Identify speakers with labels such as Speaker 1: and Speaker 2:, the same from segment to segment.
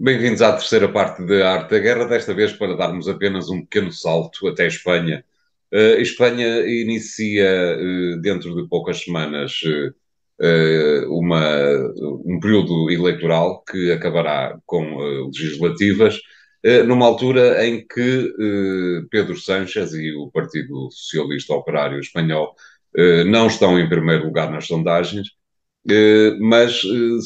Speaker 1: Bem-vindos à terceira parte da Arte da Guerra, desta vez para darmos apenas um pequeno salto até a Espanha. Espanha inicia, dentro de poucas semanas, um período eleitoral que acabará com legislativas, numa altura em que Pedro Sánchez e o Partido Socialista Operário Espanhol não estão em primeiro lugar nas sondagens, mas,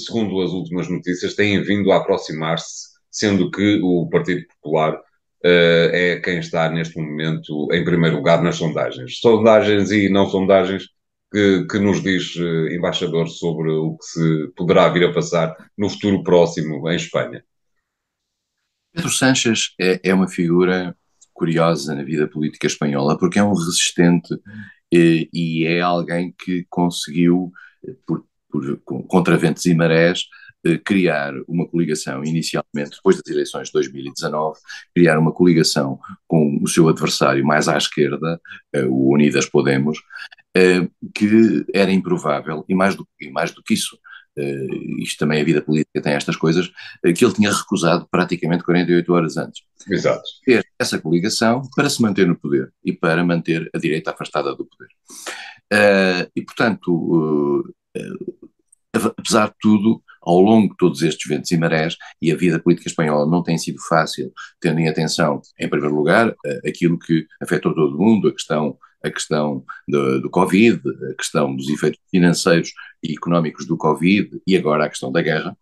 Speaker 1: segundo as últimas notícias, têm vindo a aproximar-se, sendo que o Partido Popular é quem está neste momento em primeiro lugar nas sondagens. Sondagens e não sondagens que nos diz, embaixador, sobre o que se poderá vir a passar no futuro próximo em Espanha.
Speaker 2: Pedro Sánchez é uma figura curiosa na vida política espanhola, porque é um resistente e é alguém que conseguiu, contra ventos e marés, criar uma coligação, inicialmente, depois das eleições de 2019, criar uma coligação com o seu adversário mais à esquerda, o Unidas Podemos, que era improvável, e mais do que isso, isto também a vida política tem estas coisas, que ele tinha recusado praticamente 48 horas antes.
Speaker 1: Exato.
Speaker 2: Fez essa coligação para se manter no poder e para manter a direita afastada do poder. E, portanto, apesar de tudo, ao longo de todos estes ventos e marés, e a vida política espanhola não tem sido fácil, tendo em atenção, em primeiro lugar, aquilo que afetou todo o mundo, a questão do Covid, a questão dos efeitos financeiros e económicos do Covid e agora a questão da guerra.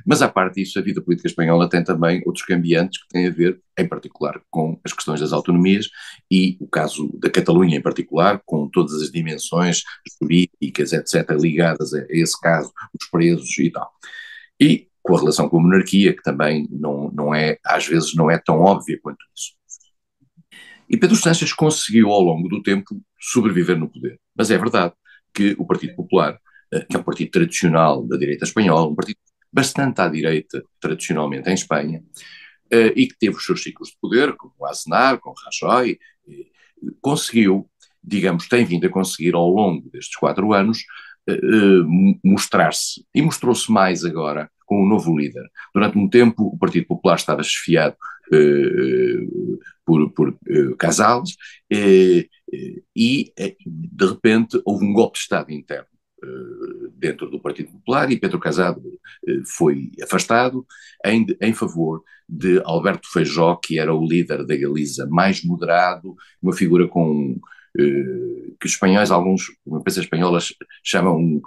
Speaker 2: Mas, à parte disso, a vida política espanhola tem também outros cambiantes que têm a ver, em particular, com as questões das autonomias e o caso da Catalunha, em particular, com todas as dimensões jurídicas, etc., ligadas a esse caso, os presos e tal. E com a relação com a monarquia, que também não é, às vezes, não é tão óbvia quanto isso. E Pedro Sánchez conseguiu, ao longo do tempo, sobreviver no poder. Mas é verdade que o Partido Popular, que é um partido tradicional da direita espanhola, um partido bastante à direita, tradicionalmente, em Espanha, e que teve os seus ciclos de poder, como o Aznar, com o Rajoy, conseguiu, digamos, tem vindo a conseguir, ao longo destes 4 anos, mostrar-se, e mostrou-se mais agora com o novo líder. Durante um tempo, o Partido Popular estava esfiado por Casales, e de repente houve um golpe de Estado interno dentro do Partido Popular e Pedro Casado foi afastado em favor de Alberto Feijó, que era o líder da Galiza mais moderado, uma figura que os espanhóis, alguns imprensa espanholas chamam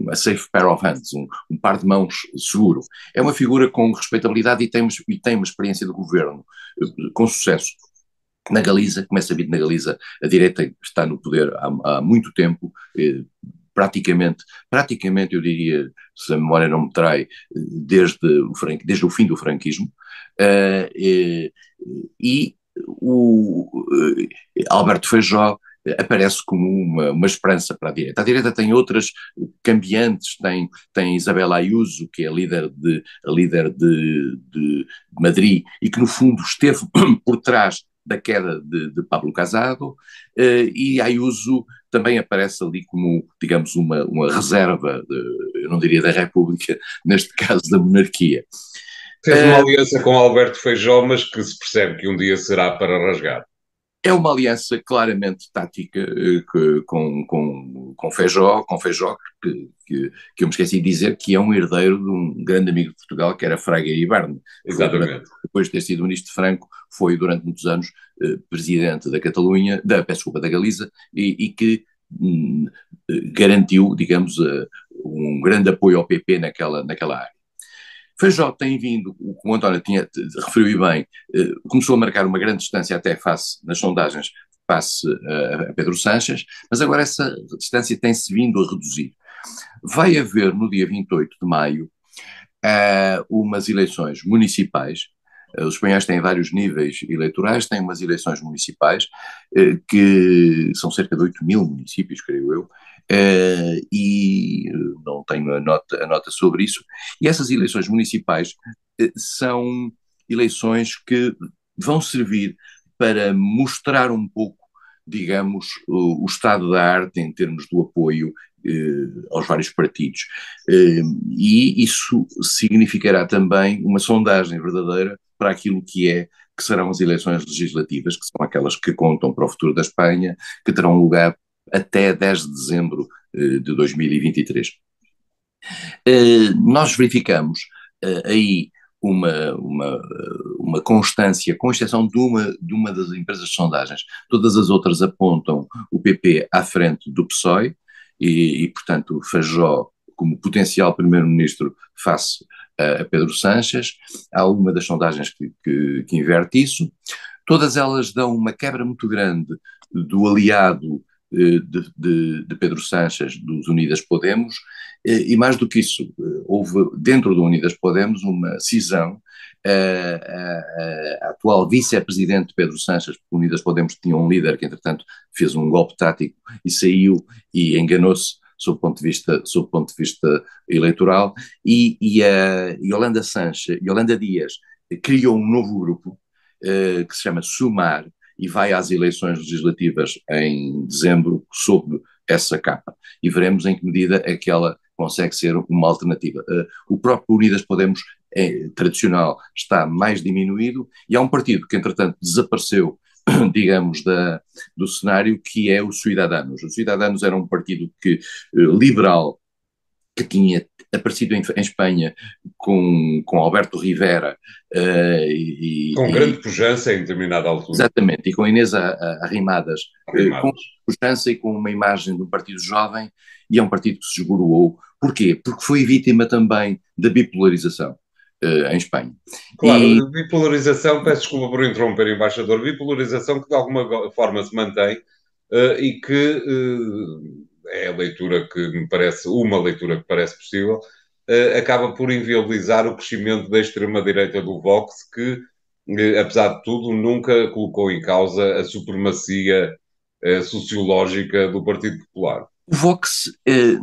Speaker 2: a safe pair of hands, um par de mãos seguro. É uma figura com respeitabilidade e tem uma experiência de governo com sucesso. Na Galiza, como é sabido, na Galiza a direita está no poder há muito tempo, praticamente eu diria, se a memória não me trai, desde o fim do franquismo, e o Alberto Feijó aparece como uma esperança para a direita. A direita tem outras cambiantes, tem Isabel Ayuso, que é a líder de Madrid, e que no fundo esteve por trás da queda de Pablo Casado, e Ayuso também aparece ali como, digamos, uma reserva, eu não diria da República, neste caso da monarquia.
Speaker 1: Fez uma aliança com Alberto Feijó, mas que se percebe que um dia será para rasgar.
Speaker 2: É uma aliança claramente tática com Feijó que eu me esqueci de dizer que é um herdeiro de um grande amigo de Portugal, que era Fraga Ibarne.
Speaker 1: Exatamente.
Speaker 2: Depois de ter sido ministro de Franco, foi durante muitos anos presidente da Catalunha, peço desculpa, da Galiza, e que garantiu, digamos, um grande apoio ao PP naquela área. Feijó tem vindo, como o António referiu bem, começou a marcar uma grande distância até nas sondagens, face a Pedro Sánchez, mas agora essa distância tem-se vindo a reduzir. Vai haver no dia 28 de maio umas eleições municipais. Os espanhóis têm vários níveis eleitorais, têm umas eleições municipais, que são cerca de 8 mil municípios, creio eu, e não tenho a nota sobre isso. E essas eleições municipais são eleições que vão servir para mostrar um pouco, digamos, o estado da arte em termos do apoio aos vários partidos. E isso significará também uma sondagem verdadeira para aquilo que serão as eleições legislativas, que são aquelas que contam para o futuro da Espanha, que terão lugar até 10 de dezembro de 2023. Nós verificamos aí uma constância, com exceção de uma das empresas de sondagens. Todas as outras apontam o PP à frente do PSOE portanto, Feijóo como potencial primeiro-ministro face a Pedro Sánchez. Há uma das sondagens que inverte isso. Todas elas dão uma quebra muito grande do aliado de Pedro Sánchez, dos Unidas Podemos, e mais do que isso, houve dentro do Unidas Podemos uma cisão. A atual vice-presidente Pedro Sánchez, porque o Unidas Podemos tinha um líder que, entretanto, fez um golpe tático e saiu e enganou-se sob o ponto de vista eleitoral, e Yolanda Dias criou um novo grupo que se chama Sumar, e vai às eleições legislativas em dezembro sob essa capa. E veremos em que medida é que ela consegue ser uma alternativa. O próprio Unidas Podemos tradicional está mais diminuído, e há um partido que, entretanto, desapareceu, digamos, do cenário, que é o Ciudadanos. O Ciudadanos era um partido liberal, que tinha aparecido em Espanha com Alberto Rivera.
Speaker 1: Com grande pujança em determinada altura.
Speaker 2: Exatamente, e com Inês Arrimadas, com
Speaker 1: Arrimadas.
Speaker 2: pujança e com uma imagem de um partido jovem, e é um partido que se esboroou. Porquê? Porque foi vítima também da bipolarização em Espanha.
Speaker 1: Claro, bipolarização, peço desculpa por interromper, embaixador, bipolarização que de alguma forma se mantém e que é a leitura que me parece, uma leitura que parece possível, acaba por inviabilizar o crescimento da extrema-direita do Vox, que, apesar de tudo, nunca colocou em causa a supremacia sociológica do Partido Popular.
Speaker 2: O Vox,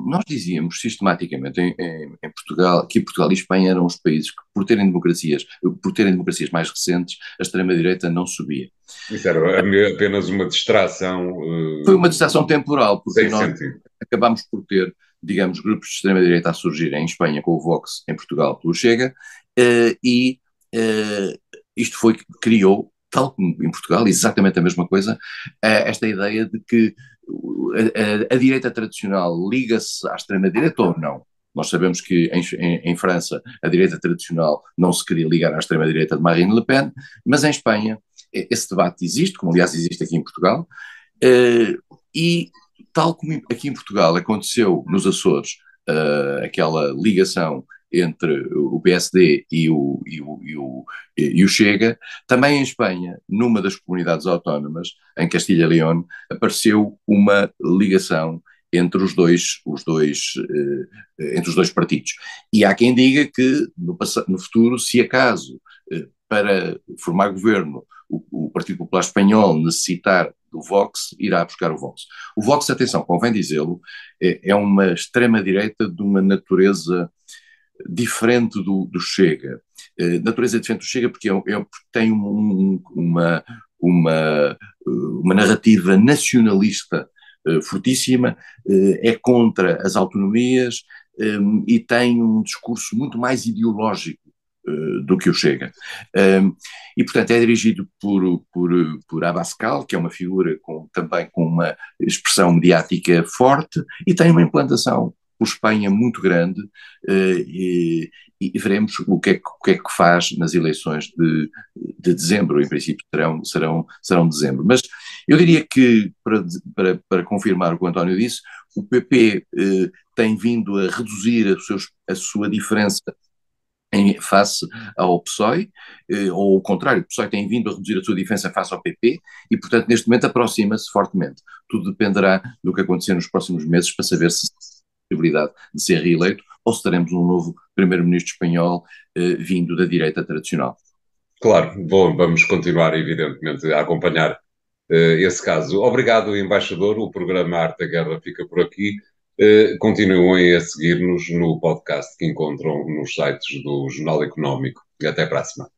Speaker 2: nós dizíamos sistematicamente em Portugal, que Portugal e Espanha eram os países que, por terem democracias mais recentes, a extrema-direita não subia.
Speaker 1: Isso era apenas uma distração.
Speaker 2: Foi uma distração temporal, porque nós
Speaker 1: sentido.
Speaker 2: acabámos por ter, digamos, grupos de extrema-direita a surgir em Espanha com o Vox, em Portugal pelo Chega, e isto criou, tal como em Portugal, exatamente a mesma coisa, esta ideia de que a direita tradicional liga-se à extrema-direita ou não. Nós sabemos que em França a direita tradicional não se queria ligar à extrema-direita de Marine Le Pen, mas em Espanha esse debate existe, como aliás existe aqui em Portugal, e tal como aqui em Portugal aconteceu nos Açores, aquela ligação entre o PSD e o Chega, também em Espanha, numa das comunidades autónomas, em Castilha e León, apareceu uma ligação entre os dois partidos. E há quem diga que no futuro, se acaso, para formar governo, o Partido Popular Espanhol necessitar do Vox, irá buscar o Vox. O Vox, atenção, convém dizê-lo, é uma extrema-direita de uma natureza diferente do Chega. Natureza diferente do Chega porque tem uma narrativa nacionalista fortíssima, é contra as autonomias e tem um discurso muito mais ideológico do que o Chega. E, portanto, é dirigido por Abascal, que é uma figura também com uma expressão mediática forte, e tem uma implantação por Espanha muito grande, e veremos o que é que faz nas eleições de dezembro. Em princípio serão dezembro. Mas eu diria que, para confirmar o que o António disse, o PP tem vindo a reduzir a sua diferença face ao PSOE, ou ao contrário, o PSOE tem vindo a reduzir a sua diferença face ao PP, e portanto neste momento aproxima-se fortemente. Tudo dependerá do que acontecer nos próximos meses para saber se possibilidade de ser reeleito ou se teremos um novo primeiro-ministro espanhol vindo da direita tradicional.
Speaker 1: Claro, bom, vamos continuar evidentemente a acompanhar esse caso. Obrigado, embaixador. O programa Arte da Guerra fica por aqui. Continuem a seguir-nos no podcast que encontram nos sites do Jornal Económico. E até para a semana.